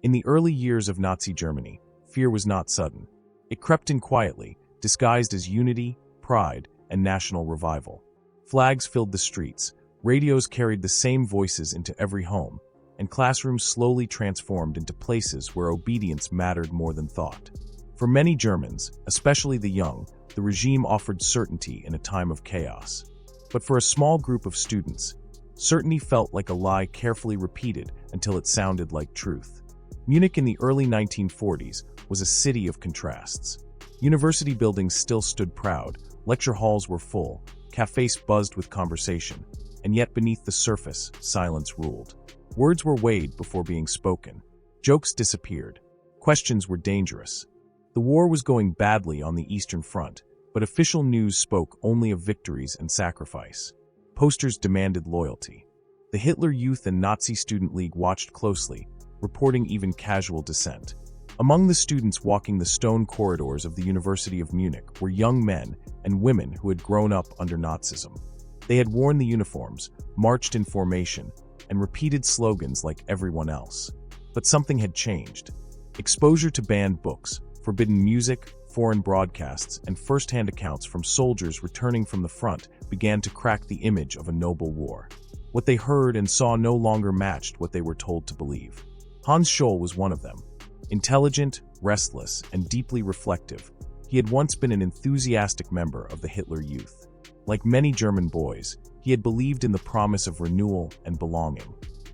In the early years of Nazi Germany, fear was not sudden. It crept in quietly, disguised as unity, pride, and national revival. Flags filled the streets, radios carried the same voices into every home, and classrooms slowly transformed into places where obedience mattered more than thought. For many Germans, especially the young, the regime offered certainty in a time of chaos. But for a small group of students, certainty felt like a lie carefully repeated until it sounded like truth. Munich in the early 1940s was a city of contrasts. University buildings still stood proud, lecture halls were full, cafes buzzed with conversation, and yet beneath the surface, silence ruled. Words were weighed before being spoken. Jokes disappeared. Questions were dangerous. The war was going badly on the Eastern Front, but official news spoke only of victories and sacrifice. Posters demanded loyalty. The Hitler Youth and Nazi Student League watched closely, reporting even casual dissent. Among the students walking the stone corridors of the University of Munich were young men and women who had grown up under Nazism. They had worn the uniforms, marched in formation, and repeated slogans like everyone else. But something had changed. Exposure to banned books, forbidden music, foreign broadcasts, and first-hand accounts from soldiers returning from the front began to crack the image of a noble war. What they heard and saw no longer matched what they were told to believe. Hans Scholl was one of them. Intelligent, restless, and deeply reflective, he had once been an enthusiastic member of the Hitler Youth. Like many German boys, he had believed in the promise of renewal and belonging.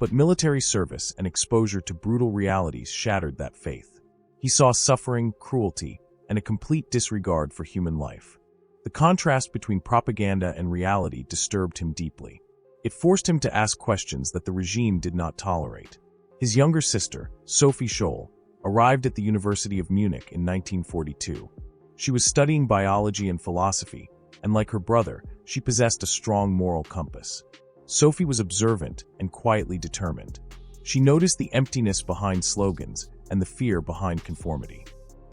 But military service and exposure to brutal realities shattered that faith. He saw suffering, cruelty, and a complete disregard for human life. The contrast between propaganda and reality disturbed him deeply. It forced him to ask questions that the regime did not tolerate. His younger sister, Sophie Scholl, arrived at the University of Munich in 1942. She was studying biology and philosophy, and like her brother, she possessed a strong moral compass. Sophie was observant and quietly determined. She noticed the emptiness behind slogans and the fear behind conformity.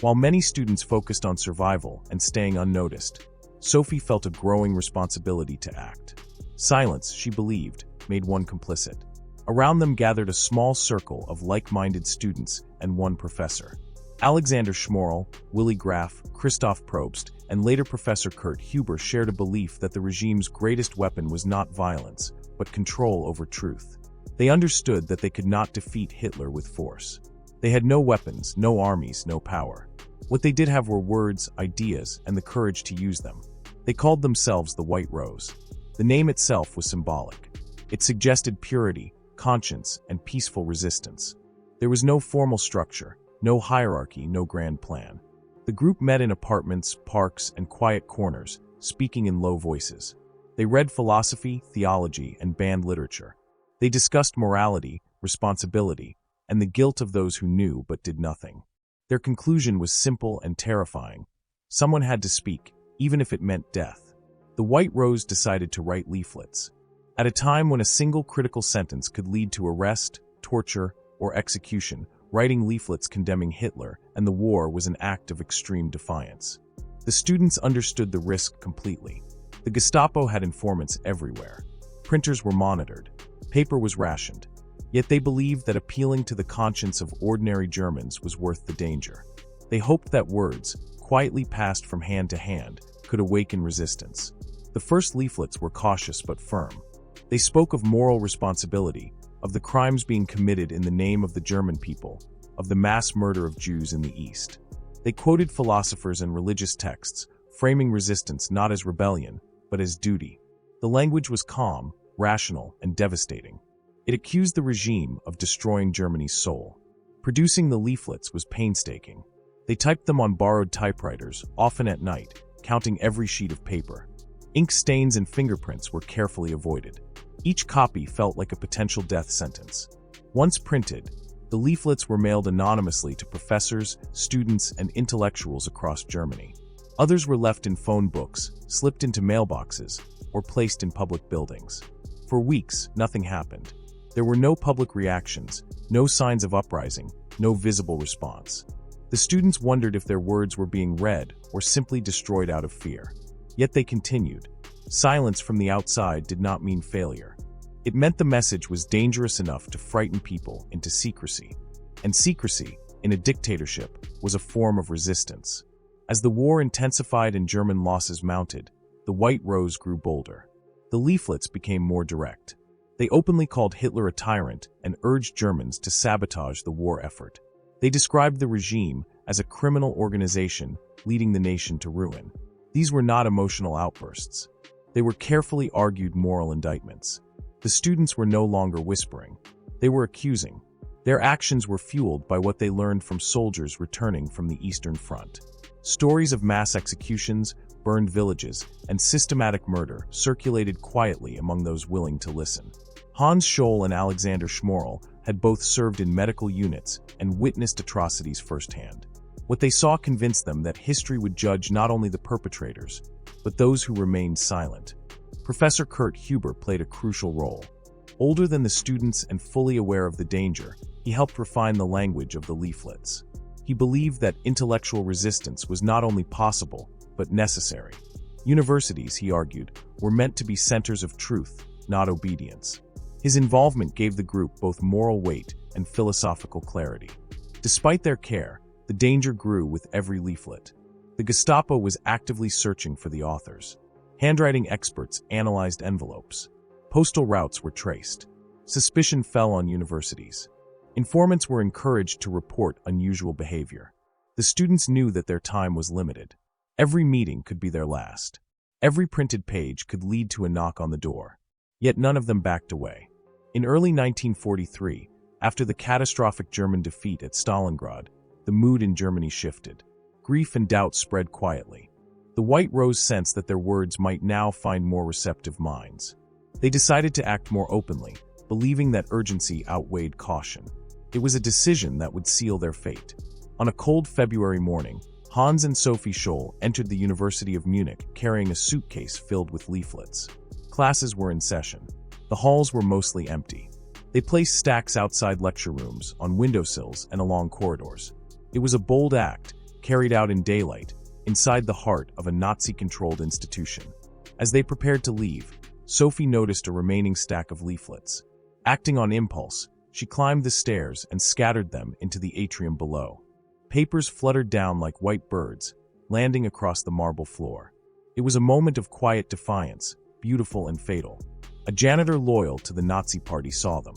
While many students focused on survival and staying unnoticed, Sophie felt a growing responsibility to act. Silence, she believed, made one complicit. Around them gathered a small circle of like-minded students and one professor. Alexander Schmorl, Willy Graf, Christoph Probst, and later Professor Kurt Huber shared a belief that the regime's greatest weapon was not violence, but control over truth. They understood that they could not defeat Hitler with force. They had no weapons, no armies, no power. What they did have were words, ideas, and the courage to use them. They called themselves the White Rose. The name itself was symbolic. It suggested purity, conscience, and peaceful resistance. There was no formal structure, no hierarchy, no grand plan. The group met in apartments, parks, and quiet corners, speaking in low voices. They read philosophy, theology, and banned literature. They discussed morality, responsibility, and the guilt of those who knew but did nothing. Their conclusion was simple and terrifying. Someone had to speak, even if it meant death. The White Rose decided to write leaflets. At a time when a single critical sentence could lead to arrest, torture, or execution, writing leaflets condemning Hitler and the war was an act of extreme defiance. The students understood the risk completely. The Gestapo had informants everywhere. Printers were monitored. Paper was rationed. Yet they believed that appealing to the conscience of ordinary Germans was worth the danger. They hoped that words, quietly passed from hand to hand, could awaken resistance. The first leaflets were cautious but firm. They spoke of moral responsibility, of the crimes being committed in the name of the German people, of the mass murder of Jews in the East. They quoted philosophers and religious texts, framing resistance not as rebellion, but as duty. The language was calm, rational, and devastating. It accused the regime of destroying Germany's soul. Producing the leaflets was painstaking. They typed them on borrowed typewriters, often at night, counting every sheet of paper. Ink stains and fingerprints were carefully avoided. Each copy felt like a potential death sentence. Once printed, the leaflets were mailed anonymously to professors, students, and intellectuals across Germany. Others were left in phone books, slipped into mailboxes, or placed in public buildings. For weeks, nothing happened. There were no public reactions, no signs of uprising, no visible response. The students wondered if their words were being read or simply destroyed out of fear. Yet they continued. Silence from the outside did not mean failure. It meant the message was dangerous enough to frighten people into secrecy. and secrecy, in a dictatorship, was a form of resistance. As the war intensified and German losses mounted, the White Rose grew bolder. The leaflets became more direct. They openly called Hitler a tyrant and urged Germans to sabotage the war effort. They described the regime as a criminal organization leading the nation to ruin. These were not emotional outbursts. They were carefully argued moral indictments. The students were no longer whispering. They were accusing. Their actions were fueled by what they learned from soldiers returning from the Eastern Front. Stories of mass executions, burned villages, and systematic murder circulated quietly among those willing to listen. Hans Scholl and Alexander Schmorl had both served in medical units and witnessed atrocities firsthand. What they saw convinced them that history would judge not only the perpetrators, but those who remained silent. Professor Kurt Huber played a crucial role. Older than the students and fully aware of the danger, he helped refine the language of the leaflets. He believed that intellectual resistance was not only possible, but necessary. Universities, he argued, were meant to be centers of truth, not obedience. His involvement gave the group both moral weight and philosophical clarity. Despite their care, the danger grew with every leaflet. The Gestapo was actively searching for the authors. Handwriting experts analyzed envelopes. Postal routes were traced. Suspicion fell on universities. Informants were encouraged to report unusual behavior. The students knew that their time was limited. Every meeting could be their last. Every printed page could lead to a knock on the door. Yet none of them backed away. In early 1943, after the catastrophic German defeat at Stalingrad, the mood in Germany shifted. Grief and doubt spread quietly. The White Rose sensed that their words might now find more receptive minds. They decided to act more openly, believing that urgency outweighed caution. It was a decision that would seal their fate. On a cold February morning, Hans and Sophie Scholl entered the University of Munich carrying a suitcase filled with leaflets. Classes were in session. The halls were mostly empty. They placed stacks outside lecture rooms, on windowsills, and along corridors. It was a bold act, carried out in daylight, inside the heart of a Nazi-controlled institution. As they prepared to leave, Sophie noticed a remaining stack of leaflets. Acting on impulse, she climbed the stairs and scattered them into the atrium below. Papers fluttered down like white birds, landing across the marble floor. It was a moment of quiet defiance, beautiful and fatal. A janitor loyal to the Nazi Party saw them.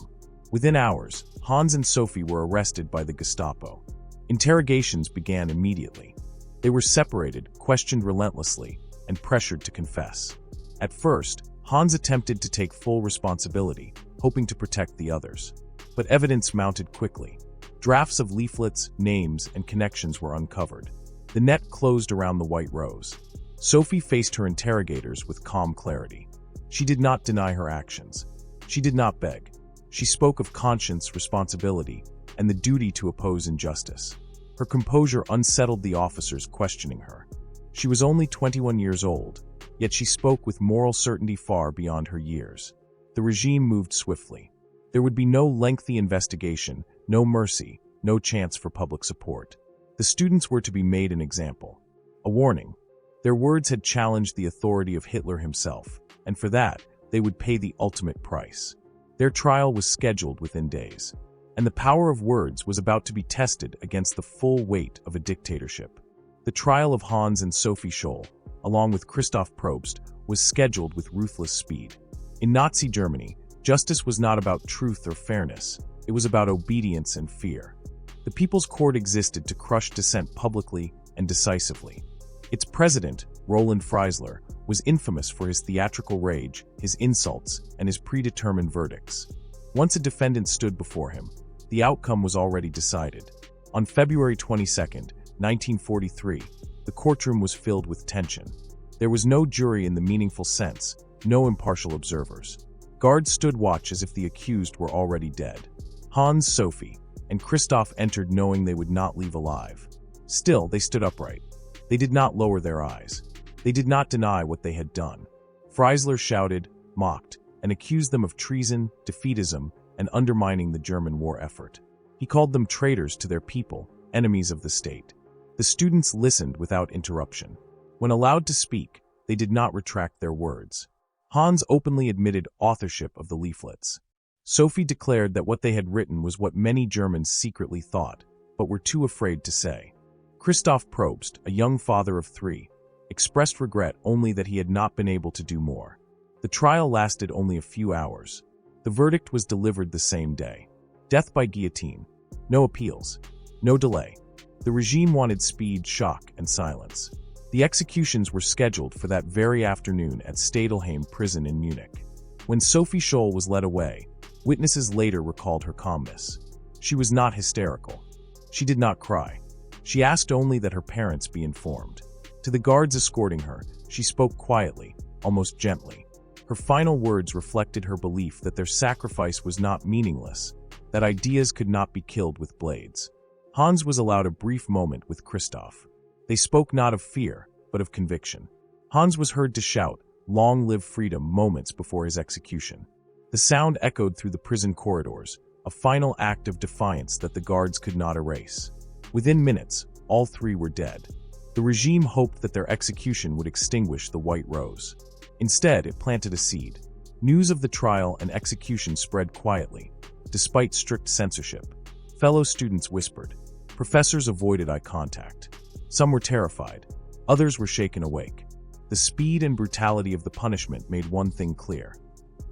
Within hours, Hans and Sophie were arrested by the Gestapo. Interrogations began immediately. They were separated, questioned relentlessly, and pressured to confess. At first, Hans attempted to take full responsibility, hoping to protect the others. But evidence mounted quickly. Drafts of leaflets, names, and connections were uncovered. The net closed around the White Rose. Sophie faced her interrogators with calm clarity. She did not deny her actions. She did not beg. She spoke of conscience, responsibility, and the duty to oppose injustice. Her composure unsettled the officers questioning her. She was only 21 years old, yet she spoke with moral certainty far beyond her years. The regime moved swiftly. There would be no lengthy investigation, no mercy, no chance for public support. The students were to be made an example. A warning. Their words had challenged the authority of Hitler himself, and for that, they would pay the ultimate price. Their trial was scheduled within days, and the power of words was about to be tested against the full weight of a dictatorship. The trial of Hans and Sophie Scholl, along with Christoph Probst, was scheduled with ruthless speed. In Nazi Germany, justice was not about truth or fairness, it was about obedience and fear. The People's Court existed to crush dissent publicly and decisively. Its president, Roland Freisler, was infamous for his theatrical rage, his insults, and his predetermined verdicts. Once a defendant stood before him, the outcome was already decided. On February 22, 1943, the courtroom was filled with tension. There was no jury in the meaningful sense, no impartial observers. Guards stood watch as if the accused were already dead. Hans, Sophie, and Christoph entered knowing they would not leave alive. Still, they stood upright. They did not lower their eyes. They did not deny what they had done. Freisler shouted, mocked, and accused them of treason, defeatism, and undermining the German war effort. He called them traitors to their people, enemies of the state. The students listened without interruption. When allowed to speak, they did not retract their words. Hans openly admitted authorship of the leaflets. Sophie declared that what they had written was what many Germans secretly thought, but were too afraid to say. Christoph Probst, a young father of 3, expressed regret only that he had not been able to do more. The trial lasted only a few hours. The verdict was delivered the same day. Death by guillotine. No appeals. No delay. The regime wanted speed, shock, and silence. The executions were scheduled for that very afternoon at Stadelheim prison in Munich. When Sophie Scholl was led away, witnesses later recalled her calmness. She was not hysterical. She did not cry. She asked only that her parents be informed. To the guards escorting her, she spoke quietly, almost gently. Her final words reflected her belief that their sacrifice was not meaningless, that ideas could not be killed with blades. Hans was allowed a brief moment with Christoph. They spoke not of fear, but of conviction. Hans was heard to shout, "Long live freedom," moments before his execution. The sound echoed through the prison corridors, a final act of defiance that the guards could not erase. Within minutes, all 3 were dead. The regime hoped that their execution would extinguish the white rose. Instead, it planted a seed. News of the trial and execution spread quietly, despite strict censorship. Fellow students whispered. Professors avoided eye contact. Some were terrified. Others were shaken awake. The speed and brutality of the punishment made one thing clear.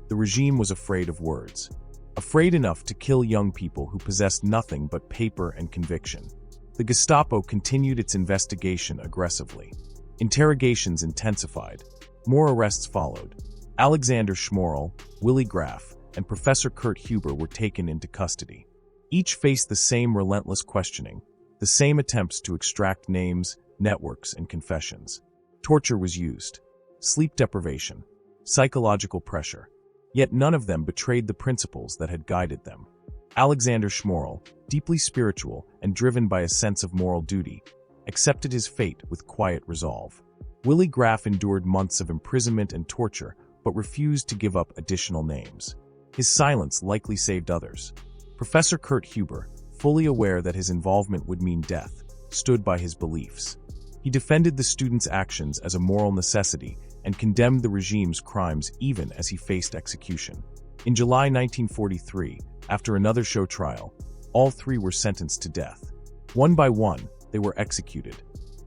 The regime was afraid of words. Afraid enough to kill young people who possessed nothing but paper and conviction. The Gestapo continued its investigation aggressively. Interrogations intensified. More arrests followed. Alexander Schmorl, Willy Graf, and Professor Kurt Huber were taken into custody. Each faced the same relentless questioning, the same attempts to extract names, networks, and confessions. Torture was used. Sleep deprivation. Psychological pressure. Yet none of them betrayed the principles that had guided them. Alexander Schmorl, deeply spiritual and driven by a sense of moral duty, accepted his fate with quiet resolve. Willy Graf endured months of imprisonment and torture, but refused to give up additional names. His silence likely saved others. Professor Kurt Huber, fully aware that his involvement would mean death, stood by his beliefs. He defended the students' actions as a moral necessity and condemned the regime's crimes even as he faced execution. In July 1943, after another show trial, all 3 were sentenced to death. One by one, they were executed.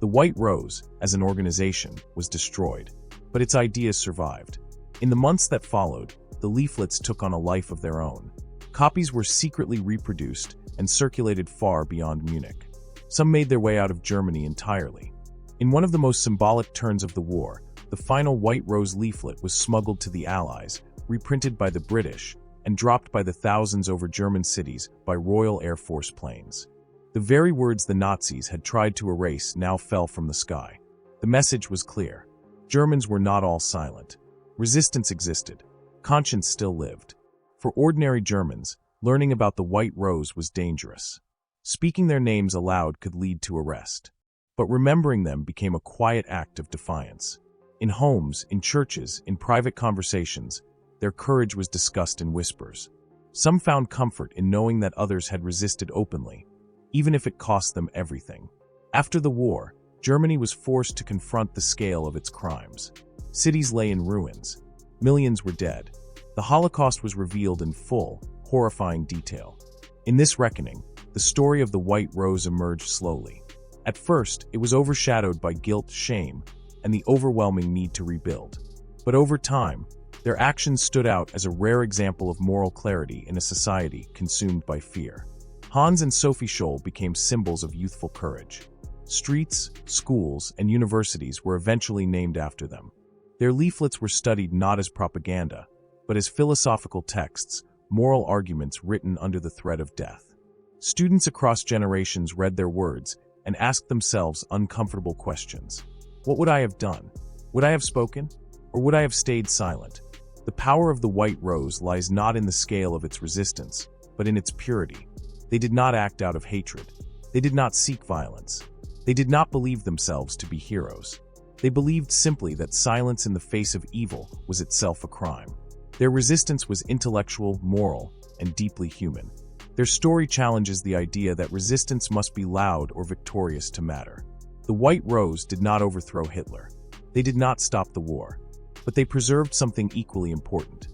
The White Rose, as an organization, was destroyed, but its ideas survived. In the months that followed, the leaflets took on a life of their own. Copies were secretly reproduced and circulated far beyond Munich. Some made their way out of Germany entirely. In one of the most symbolic turns of the war, the final White Rose leaflet was smuggled to the Allies, reprinted by the British, and dropped by the thousands over German cities by Royal Air Force planes. The very words the Nazis had tried to erase now fell from the sky. The message was clear. Germans were not all silent. Resistance existed. Conscience still lived. For ordinary Germans, learning about the White Rose was dangerous. Speaking their names aloud could lead to arrest. But remembering them became a quiet act of defiance. In homes, in churches, in private conversations, their courage was discussed in whispers. Some found comfort in knowing that others had resisted openly, even if it cost them everything. After the war, Germany was forced to confront the scale of its crimes. Cities lay in ruins. Millions were dead. The Holocaust was revealed in full, horrifying detail. In this reckoning, the story of the White Rose emerged slowly. At first, it was overshadowed by guilt, shame, and the overwhelming need to rebuild. But over time, their actions stood out as a rare example of moral clarity in a society consumed by fear. Hans and Sophie Scholl became symbols of youthful courage. Streets, schools, and universities were eventually named after them. Their leaflets were studied not as propaganda, but as philosophical texts, moral arguments written under the threat of death. Students across generations read their words and asked themselves uncomfortable questions. What would I have done? Would I have spoken? Or would I have stayed silent? The power of the White Rose lies not in the scale of its resistance, but in its purity. They did not act out of hatred. They did not seek violence. They did not believe themselves to be heroes. They believed simply that silence in the face of evil was itself a crime. Their resistance was intellectual, moral, and deeply human. Their story challenges the idea that resistance must be loud or victorious to matter. The White Rose did not overthrow Hitler. They did not stop the war. But they preserved something equally important: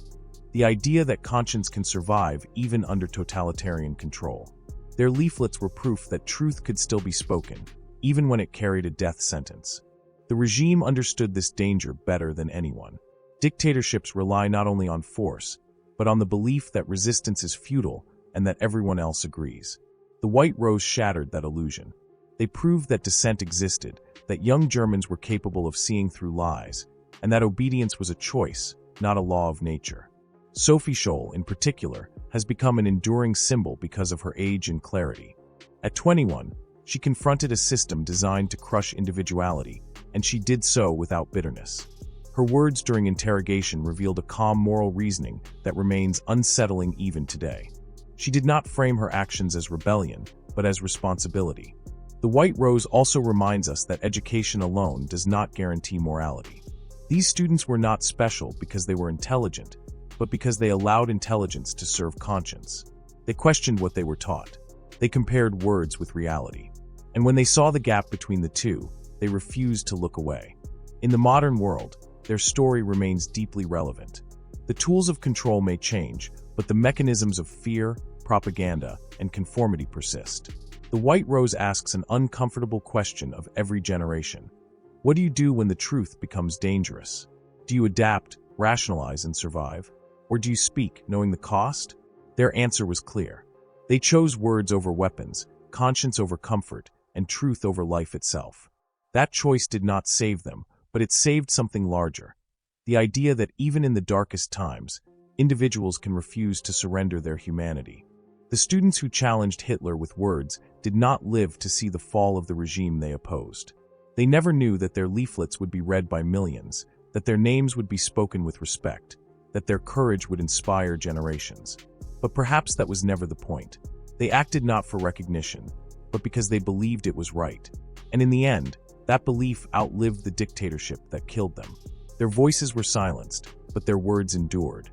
the idea that conscience can survive even under totalitarian control. Their leaflets were proof that truth could still be spoken, even when it carried a death sentence. The regime understood this danger better than anyone. Dictatorships rely not only on force, but on the belief that resistance is futile and that everyone else agrees. The White Rose shattered that illusion. They proved that dissent existed, that young Germans were capable of seeing through lies, and that obedience was a choice, not a law of nature. Sophie Scholl, in particular, has become an enduring symbol because of her age and clarity. At 21, she confronted a system designed to crush individuality, and she did so without bitterness. Her words during interrogation revealed a calm moral reasoning that remains unsettling even today. She did not frame her actions as rebellion, but as responsibility. The White Rose also reminds us that education alone does not guarantee morality. These students were not special because they were intelligent, but because they allowed intelligence to serve conscience. They questioned what they were taught. They compared words with reality. And when they saw the gap between the two, they refused to look away. In the modern world, their story remains deeply relevant. The tools of control may change, but the mechanisms of fear, propaganda, and conformity persist. The White Rose asks an uncomfortable question of every generation. What do you do when the truth becomes dangerous? Do you adapt, rationalize, and survive? Or do you speak, knowing the cost? Their answer was clear. They chose words over weapons, conscience over comfort, and truth over life itself. That choice did not save them, but it saved something larger. The idea that even in the darkest times, individuals can refuse to surrender their humanity. The students who challenged Hitler with words did not live to see the fall of the regime they opposed. They never knew that their leaflets would be read by millions, that their names would be spoken with respect, that their courage would inspire generations. But perhaps that was never the point. They acted not for recognition, but because they believed it was right. And in the end, that belief outlived the dictatorship that killed them. Their voices were silenced, but their words endured.